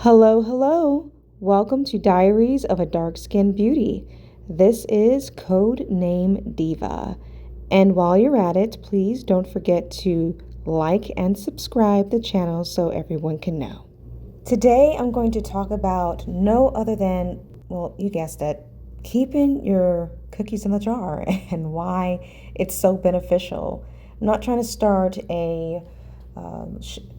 Hello, hello. Welcome to Diaries of a Dark Skinned Beauty. This is Code Name Diva. And while you're at it, please don't forget to like and subscribe the channel so everyone can know. Today I'm going to talk about no other than, well, you guessed it, keeping your cookies in the jar and why it's so beneficial. I'm not trying to start a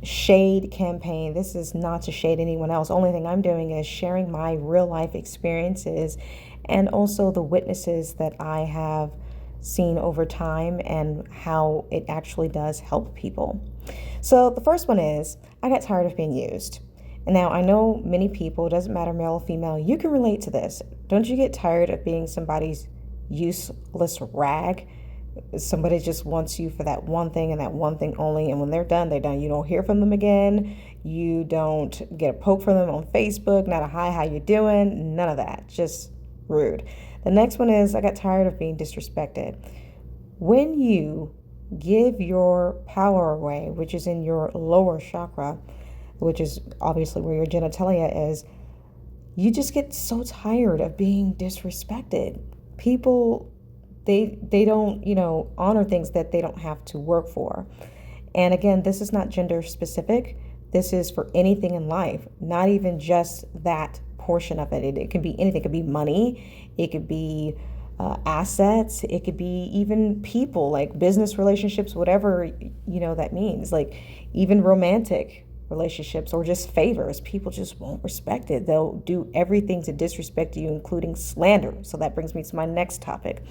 shade campaign. This is not to shade anyone else. Only thing I'm doing is sharing my real life experiences and also the witnesses that I have seen over time and how it actually does help people. So the first one is I got tired of being used. And now I know many people, doesn't matter male or female, you can relate to this. Don't you get tired of being somebody's useless rag? Somebody just wants you for that one thing and that one thing only. And when they're done, they're done. You don't hear from them again. You don't get a poke from them on Facebook, not a hi, how you doing? None of that. Just rude. The next one is I got tired of being disrespected. When you give your power away, which is in your lower chakra, which is obviously where your genitalia is, you just get so tired of being disrespected. People they don't, honor things that they don't have to work for. And again, this is not gender specific. This is for anything in life, not even just that portion of it. It can be anything. It could be money. It could be assets. It could be even people, like business relationships, whatever, that means. Like even romantic relationships or just favors. People just won't respect it. They'll do everything to disrespect you, including slander. So that brings me to my next topic.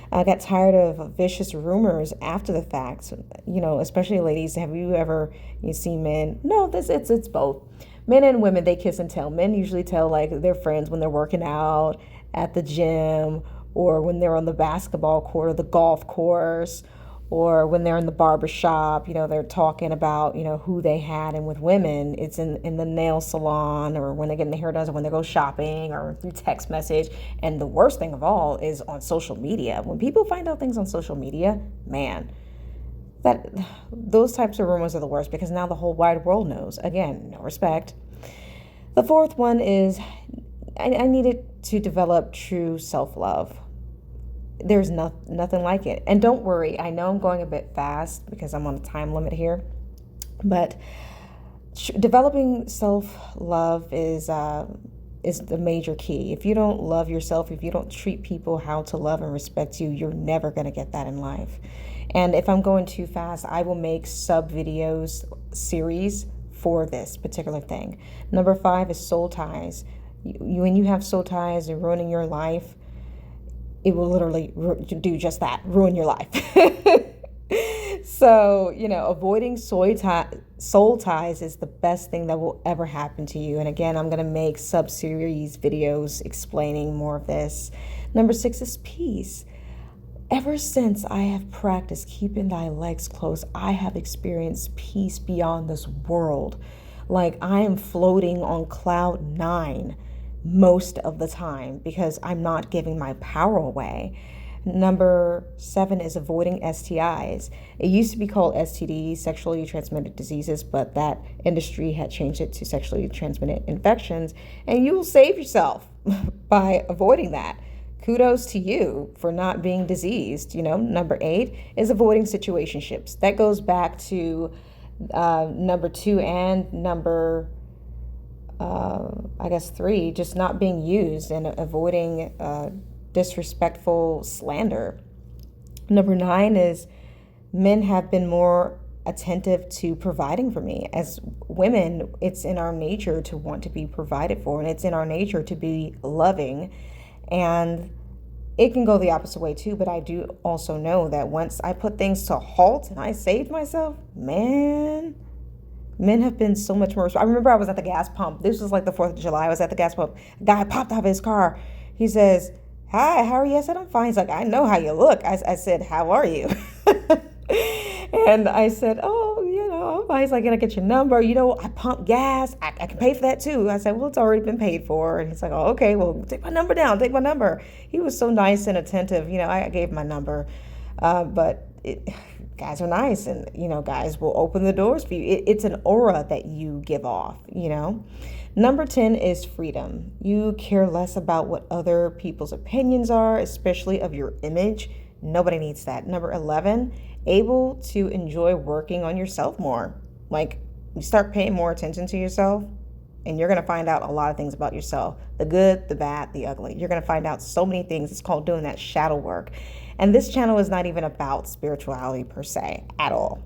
I got tired of vicious rumors after the fact. Especially ladies, have you ever seen men? No, it's both. Men and women, they kiss and tell. Men usually tell like their friends when they're working out at the gym or when they're on the basketball court or the golf course or when they're in the barber shop, they're talking about, who they had. And with women, it's in the nail salon or when they're getting their hair done or when they go shopping or through text message. And the worst thing of all is on social media. When people find out things on social media, man, those types of rumors are the worst because now the whole wide world knows. Again, no respect. The fourth one is I needed to develop true self-love. There's nothing like it. And don't worry, I know I'm going a bit fast because I'm on a time limit here, but developing self-love is the major key. If you don't love yourself, if you don't treat people how to love and respect you, you're never going to get that in life. And if I'm going too fast, I will make sub videos series for this particular thing. Number 5 is soul ties. When you have soul ties and ruining your life, it will literally do just that, ruin your life. So, avoiding soul ties is the best thing that will ever happen to you. And again, I'm going to make sub-series videos explaining more of this. Number 6 is peace. Ever since I have practiced keeping thy legs closed, I have experienced peace beyond this world. Like I am floating on cloud 9 most of the time because I'm not giving my power away. Number 7 is avoiding STIs. It used to be called STDs, sexually transmitted diseases, but that industry had changed it to sexually transmitted infections, and you will save yourself by avoiding that. Kudos to you for not being diseased. Number 8 is avoiding situationships. That goes back to number 2 and number 3, just not being used and avoiding disrespectful slander. Number 9 is men have been more attentive to providing for me. As women, it's in our nature to want to be provided for, and it's in our nature to be loving. And it can go the opposite way too, but I do also know that once I put things to halt and I saved myself, man, men have been so much more. I remember I was at the gas pump. This was like the 4th of July. I was at the gas pump. A guy popped out of his car. He says, "Hi, how are you?" I said, "I'm fine." He's like, "I know how you look." I said, "How are you?" And I said, "Oh, I'm fine." He's like, "Can I get your number? I pump gas. I can pay for that too." I said, "Well, it's already been paid for." And he's like, "Oh, okay, well, take my number down. Take my number." He was so nice and attentive. I gave my number. But guys are nice, and guys will open the doors for you. It's an aura that you give off. Number 10 is freedom. You care less about what other people's opinions are, especially of your image. Nobody needs that. Number 11, able to enjoy working on yourself more. Like, you start paying more attention to yourself, and you're going to find out a lot of things about yourself, the good, the bad, the ugly. You're going to find out so many things. It's called doing that shadow work. And this channel is not even about spirituality per se at all.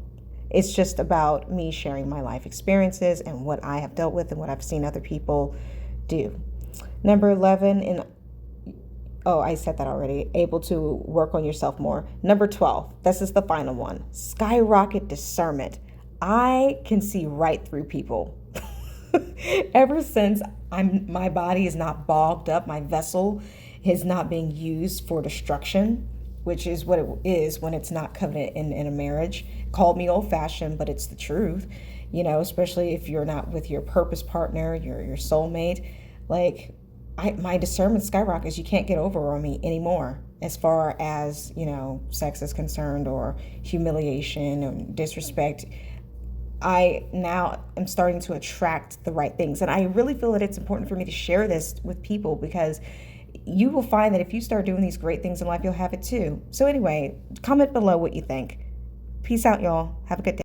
It's just about me sharing my life experiences and what I have dealt with and what I've seen other people do. Number 11, I said that already, able to work on yourself more. Number 12, this is the final one, skyrocket discernment. I can see right through people. Ever since my body is not bogged up, my vessel is not being used for destruction, which is what it is when it's not covenant in a marriage. Called me old-fashioned, but it's the truth, especially if you're not with your purpose partner, your soulmate. Like, my discernment skyrockets. You can't get over on me anymore as far as, sex is concerned, or humiliation and disrespect. I now am starting to attract the right things. And I really feel that it's important for me to share this with people, because you will find that if you start doing these great things in life, you'll have it too. So anyway, comment below what you think. Peace out, y'all. Have a good day.